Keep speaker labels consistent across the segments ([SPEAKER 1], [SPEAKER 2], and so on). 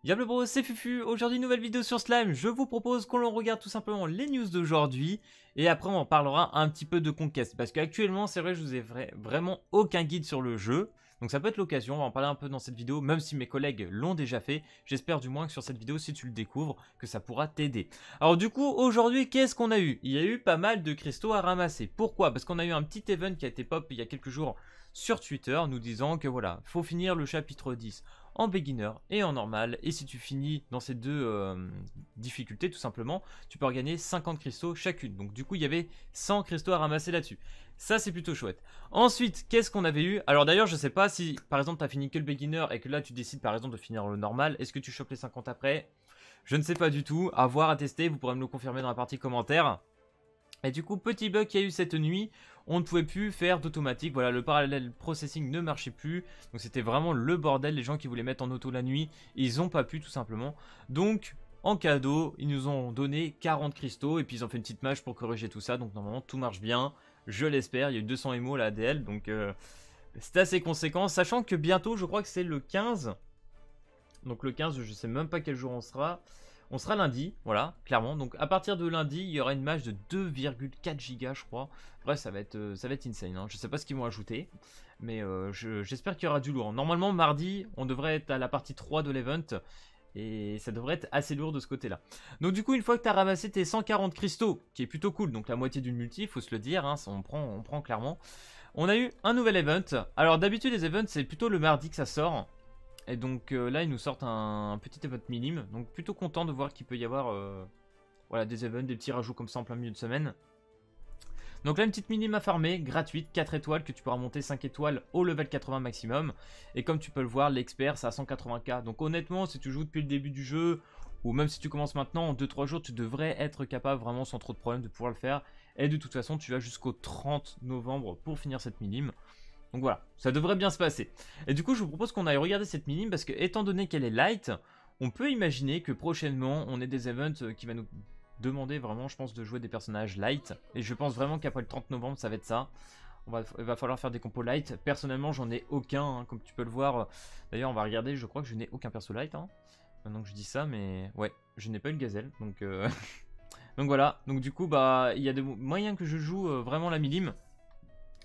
[SPEAKER 1] Y'a bro, c'est Fufu, aujourd'hui nouvelle vidéo sur Slime. Je vous propose qu'on regarde tout simplement les news d'aujourd'hui. Et après on en parlera un petit peu de Conquest. Parce qu'actuellement c'est vrai je vous ai vraiment aucun guide sur le jeu. Donc ça peut être l'occasion, on va en parler un peu dans cette vidéo. Même si mes collègues l'ont déjà fait. J'espère du moins que sur cette vidéo, si tu le découvres, que ça pourra t'aider. Alors du coup aujourd'hui qu'est-ce qu'on a eu? Il y a eu pas mal de cristaux à ramasser. Pourquoi? Parce qu'on a eu un petit event qui a été pop il y a quelques jours sur Twitter. Nous disant que voilà, faut finir le chapitre 10 en beginner et en normal, et si tu finis dans ces deux difficultés tout simplement, tu peux gagner 50 cristaux chacune. Donc du coup il y avait 100 cristaux à ramasser là-dessus. Ça c'est plutôt chouette. Ensuite qu'est-ce qu'on avait eu? Alors d'ailleurs je sais pas si par exemple tu as fini que le beginner et que là tu décides par exemple de finir le normal, est-ce que tu chopes les 50 après? Je ne sais pas du tout, à voir, à tester, vous pourrez me le confirmer dans la partie commentaire. Et du coup, petit bug qu'il y a eu cette nuit, on ne pouvait plus faire d'automatique. Voilà, le parallel processing ne marchait plus. Donc c'était vraiment le bordel. Les gens qui voulaient mettre en auto la nuit, ils n'ont pas pu tout simplement. Donc en cadeau, ils nous ont donné 40 cristaux. Et puis ils ont fait une petite mage pour corriger tout ça. Donc normalement tout marche bien. Je l'espère. Il y a eu 200 émos à la ADL. Donc c'est assez conséquent. Sachant que bientôt, je crois que c'est le 15. Donc le 15, je sais même pas quel jour on sera. On sera lundi, voilà, clairement. Donc à partir de lundi, il y aura une mage de 2,4 gigas, je crois. Bref, ça va être insane. Hein. Je sais pas ce qu'ils vont ajouter, mais j'espère qu'il y aura du lourd. Normalement, mardi, on devrait être à la partie 3 de l'event. Et ça devrait être assez lourd de ce côté-là. Donc du coup, une fois que tu as ramassé tes 140 cristaux, qui est plutôt cool, donc la moitié d'une multi, il faut se le dire, hein, ça, on prend clairement. On a eu un nouvel event. Alors d'habitude, les events, c'est plutôt le mardi que ça sort. Et donc là, ils nous sortent un petit event minime. Donc plutôt content de voir qu'il peut y avoir voilà, des events, des petits rajouts comme ça en plein milieu de semaine. Donc là, une petite minime à farmer, gratuite, 4 étoiles, que tu pourras monter 5 étoiles au level 80 maximum. Et comme tu peux le voir, l'expert, c'est à 180k. Donc honnêtement, si tu joues depuis le début du jeu, ou même si tu commences maintenant, en 2-3 jours, tu devrais être capable vraiment sans trop de problèmes de pouvoir le faire. Et de toute façon, tu vas jusqu'au 30 novembre pour finir cette minime. Donc voilà, ça devrait bien se passer. Et du coup, je vous propose qu'on aille regarder cette minime parce que, étant donné qu'elle est light, on peut imaginer que prochainement, on ait des events qui va nous demander vraiment, je pense, de jouer des personnages light. Et je pense vraiment qu'après le 30 novembre, ça va être ça. Il va falloir faire des compos light. Personnellement, j'en ai aucun, hein, comme tu peux le voir. D'ailleurs, on va regarder, je crois que je n'ai aucun perso light. Hein. Maintenant que je dis ça, mais ouais, je n'ai pas eu le gazelle. Donc, donc voilà, donc du coup, bah, il y a des moyens que je joue vraiment la minime.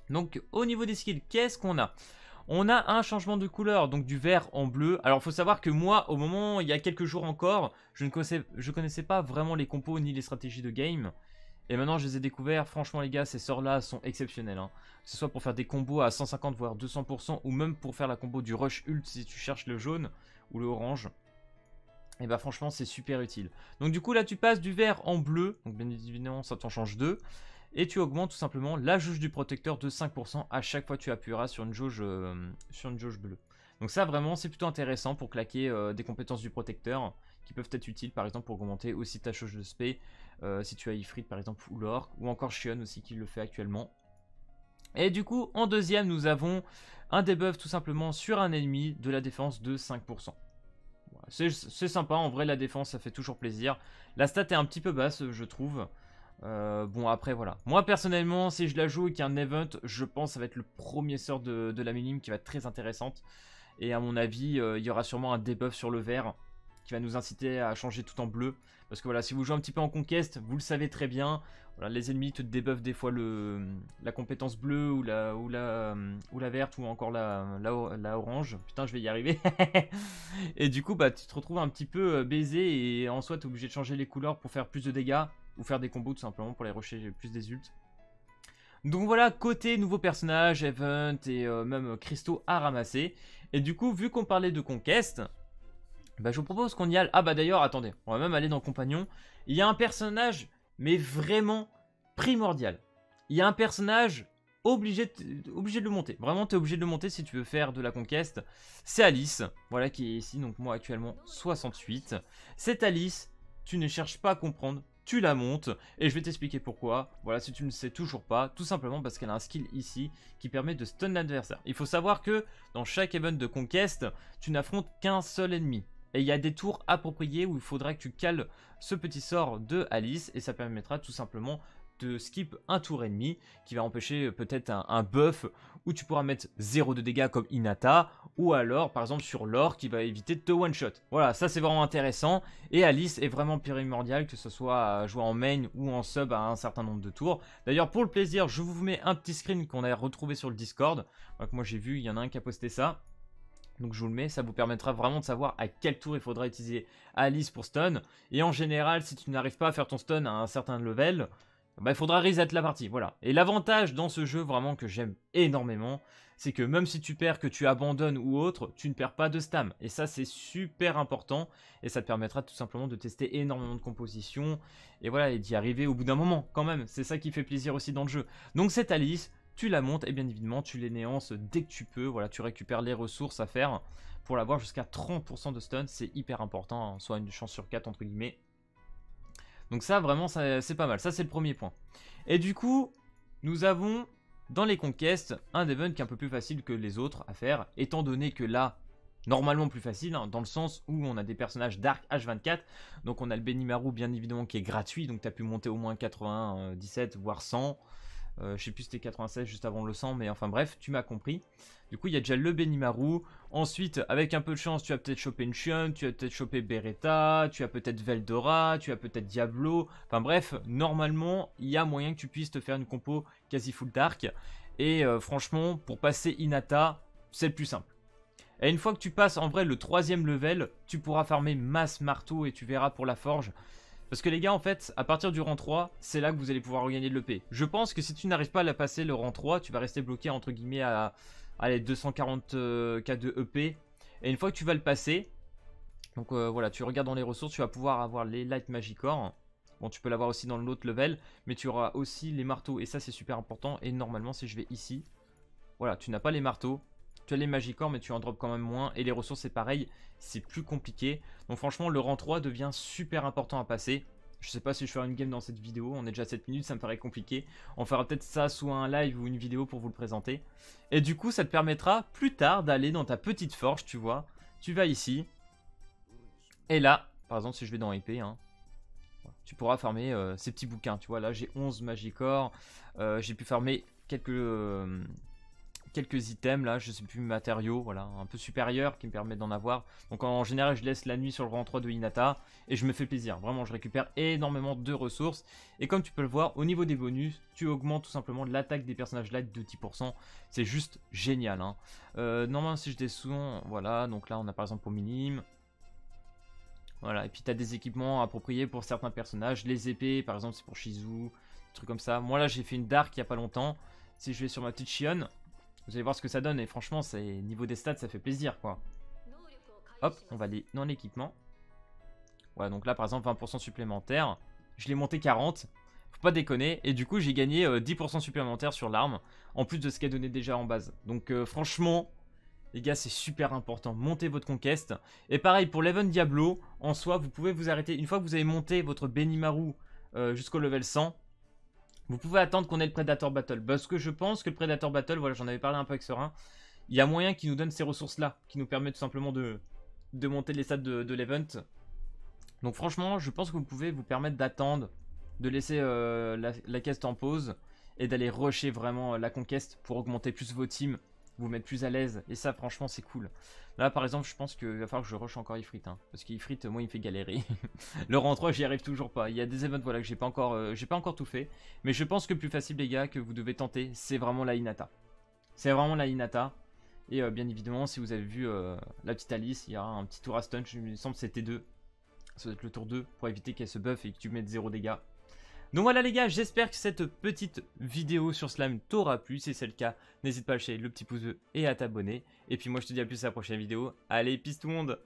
[SPEAKER 1] Donc au niveau des skills, qu'est-ce qu'on a? On a un changement de couleur, donc du vert en bleu. Alors il faut savoir que moi, au moment, il y a quelques jours encore, je connaissais pas vraiment les compos ni les stratégies de game. Et maintenant je les ai découverts, franchement les gars, ces sorts là sont exceptionnels. Hein. Que ce soit pour faire des combos à 150 voire 200%, ou même pour faire la combo du rush ult si tu cherches le jaune ou le orange. Et bah franchement c'est super utile. Donc du coup là tu passes du vert en bleu, donc bien évidemment ça t'en change deux. Et tu augmentes tout simplement la jauge du protecteur de 5% à chaque fois que tu appuieras sur une jauge bleue. Donc ça vraiment c'est plutôt intéressant pour claquer des compétences du protecteur qui peuvent être utiles par exemple pour augmenter aussi ta jauge de spé si tu as Ifrit par exemple ou l'orc ou encore Shion aussi qui le fait actuellement. Et du coup en deuxième nous avons un debuff tout simplement sur un ennemi de la défense de 5%. Voilà, c'est sympa en vrai la défense ça fait toujours plaisir. La stat est un petit peu basse je trouve. Bon après voilà, moi personnellement si je la joue et qu'il y a un event, je pense que ça va être le premier sort de la minime qui va être très intéressante. Et à mon avis il y aura sûrement un debuff sur le vert qui va nous inciter à changer tout en bleu. Parce que voilà, si vous jouez un petit peu en conquest, vous le savez très bien, voilà, les ennemis te debuffent des fois la compétence bleue ou la verte ou encore la orange. Putain je vais y arriver. Et du coup bah tu te retrouves un petit peu baisé et en soi tu es obligé de changer les couleurs pour faire plus de dégâts. Ou faire des combos tout simplement pour les rusher plus des ults. Donc voilà, côté nouveaux personnages, event et même cristaux à ramasser. Et du coup, vu qu'on parlait de Conquest, bah, je vous propose qu'on y aille. Ah bah d'ailleurs, attendez, on va même aller dans le compagnon. Il y a un personnage, mais vraiment primordial. Il y a un personnage obligé de le monter. Vraiment, tu es obligé de le monter si tu veux faire de la Conquest. C'est Alice, voilà qui est ici, donc moi actuellement 68. Cette Alice, tu ne cherches pas à comprendre. Tu la montes et je vais t'expliquer pourquoi. Voilà, si tu ne sais toujours pas, tout simplement parce qu'elle a un skill ici qui permet de stun l'adversaire. Il faut savoir que dans chaque event de Conquest, tu n'affrontes qu'un seul ennemi. Et il y a des tours appropriés où il faudra que tu cales ce petit sort de Alice et ça permettra tout simplement te skip un tour ennemi, qui va empêcher peut-être un buff où tu pourras mettre 0 de dégâts comme Hinata, ou alors par exemple sur l'or qui va éviter de te one-shot. Voilà, ça c'est vraiment intéressant, et Alice est vraiment primordial, que ce soit à jouer en main ou en sub à un certain nombre de tours. D'ailleurs pour le plaisir, je vous mets un petit screen qu'on a retrouvé sur le Discord, donc moi j'ai vu, il y en a un qui a posté ça. Donc je vous le mets, ça vous permettra vraiment de savoir à quel tour il faudra utiliser Alice pour stun. Et en général, si tu n'arrives pas à faire ton stun à un certain level, bah, il faudra reset la partie, voilà. Et l'avantage dans ce jeu vraiment que j'aime énormément, c'est que même si tu perds, que tu abandonnes ou autre, tu ne perds pas de stam. Et ça c'est super important, et ça te permettra tout simplement de tester énormément de compositions, et voilà, et d'y arriver au bout d'un moment quand même. C'est ça qui fait plaisir aussi dans le jeu. Donc cette Alice, tu la montes et bien évidemment tu l'énéances dès que tu peux. Voilà, tu récupères les ressources à faire pour l'avoir jusqu'à 30% de stun. C'est hyper important, hein, soit une chance sur 4 entre guillemets. Donc ça vraiment c'est pas mal, ça c'est le premier point. Et du coup nous avons dans les conquêtes un event qui est un peu plus facile que les autres à faire, étant donné que là normalement plus facile, hein, dans le sens où on a des personnages Dark H24. Donc on a le Benimaru bien évidemment qui est gratuit, donc tu as pu monter au moins 97 voire 100. Je sais plus si c'était 96 juste avant le 100, mais enfin bref, tu m'as compris. Du coup, il y a déjà le Benimaru. Ensuite, avec un peu de chance, tu as peut-être chopé une Xion, tu as peut-être chopé Beretta, tu as peut-être Veldora, tu as peut-être Diablo. Enfin bref, normalement, il y a moyen que tu puisses te faire une compo quasi full dark. Et franchement, pour passer Hinata, c'est le plus simple. Et une fois que tu passes en vrai le 3e level, tu pourras farmer masse marteau et tu verras pour la forge. Parce que les gars, en fait, à partir du rang 3, c'est là que vous allez pouvoir regagner de l'EP. Je pense que si tu n'arrives pas à la passer le rang 3, tu vas rester bloqué entre guillemets à les 240 k de EP. Et une fois que tu vas le passer, donc voilà, tu regardes dans les ressources, tu vas pouvoir avoir les Light Magicor. Bon, tu peux l'avoir aussi dans l'autre level, mais tu auras aussi les marteaux. Et ça, c'est super important. Et normalement, si je vais ici, voilà, tu n'as pas les marteaux. Tu as les Magicor, mais tu en drops quand même moins. Et les ressources, c'est pareil, c'est plus compliqué. Donc franchement, le rang 3 devient super important à passer. Je sais pas si je ferai une game dans cette vidéo. On est déjà à 7 minutes, ça me paraît compliqué. On fera peut-être ça soit un live ou une vidéo pour vous le présenter. Et du coup, ça te permettra plus tard d'aller dans ta petite forge, tu vois. Tu vas ici. Et là, par exemple, si je vais dans épée, hein, tu pourras farmer ces petits bouquins. Tu vois, là, j'ai 11 Magicor. J'ai pu farmer quelques items là, je sais plus, matériaux, voilà, un peu supérieurs qui me permettent d'en avoir. Donc en général, je laisse la nuit sur le rang 3 de Hinata et je me fais plaisir. Vraiment, je récupère énormément de ressources. Et comme tu peux le voir, au niveau des bonus, tu augmentes tout simplement l'attaque des personnages light de 10%. C'est juste génial, hein. Normalement, si je descends, voilà, donc là, on a par exemple pour minime. Voilà, et puis tu as des équipements appropriés pour certains personnages. Les épées, par exemple, c'est pour Shizu, des trucs comme ça. Moi là, j'ai fait une Dark il n'y a pas longtemps. Si je vais sur ma petite Xion, vous allez voir ce que ça donne, et franchement, niveau des stats, ça fait plaisir, quoi. Hop, on va aller dans l'équipement. Voilà, donc là, par exemple, 20% supplémentaire. Je l'ai monté 40, faut pas déconner. Et du coup, j'ai gagné 10% supplémentaire sur l'arme, en plus de ce qu'elle donnait déjà en base. Donc franchement, les gars, c'est super important. Montez votre conquête. Et pareil, pour l'Event Diablo, en soi, vous pouvez vous arrêter. Une fois que vous avez monté votre Benimaru jusqu'au level 100, vous pouvez attendre qu'on ait le Predator Battle. Parce que je pense que le Predator Battle, voilà, j'en avais parlé un peu avec Serein, il y a moyen qu'il nous donne ces ressources-là, qui nous permet tout simplement de monter les stats de l'event. Donc franchement, je pense que vous pouvez vous permettre d'attendre, de laisser la quête en pause, et d'aller rusher vraiment la conquête pour augmenter plus vos teams, vous mettre plus à l'aise. Et ça, franchement, c'est cool. Là, par exemple, je pense qu'il va falloir que je rush encore Ifrit, hein, parce qu'Ifrit, moi, il me fait galérer. Le rang 3, j'y arrive toujours pas. Il y a des events, voilà, que j'ai pas encore tout fait. Mais je pense que le plus facile, les gars, que vous devez tenter, c'est vraiment la Hinata. C'est vraiment la Hinata. Et bien évidemment, si vous avez vu la petite Alice, il y aura un petit tour à stun. Il me semble que c'était 2. Ça doit être le tour 2 pour éviter qu'elle se buff et que tu mettes 0 dégâts. Donc voilà les gars, j'espère que cette petite vidéo sur Slime t'aura plu. Si c'est le cas, n'hésite pas à lâcher le petit pouce bleu et à t'abonner. Et puis moi je te dis à plus à la prochaine vidéo. Allez, peace tout le monde!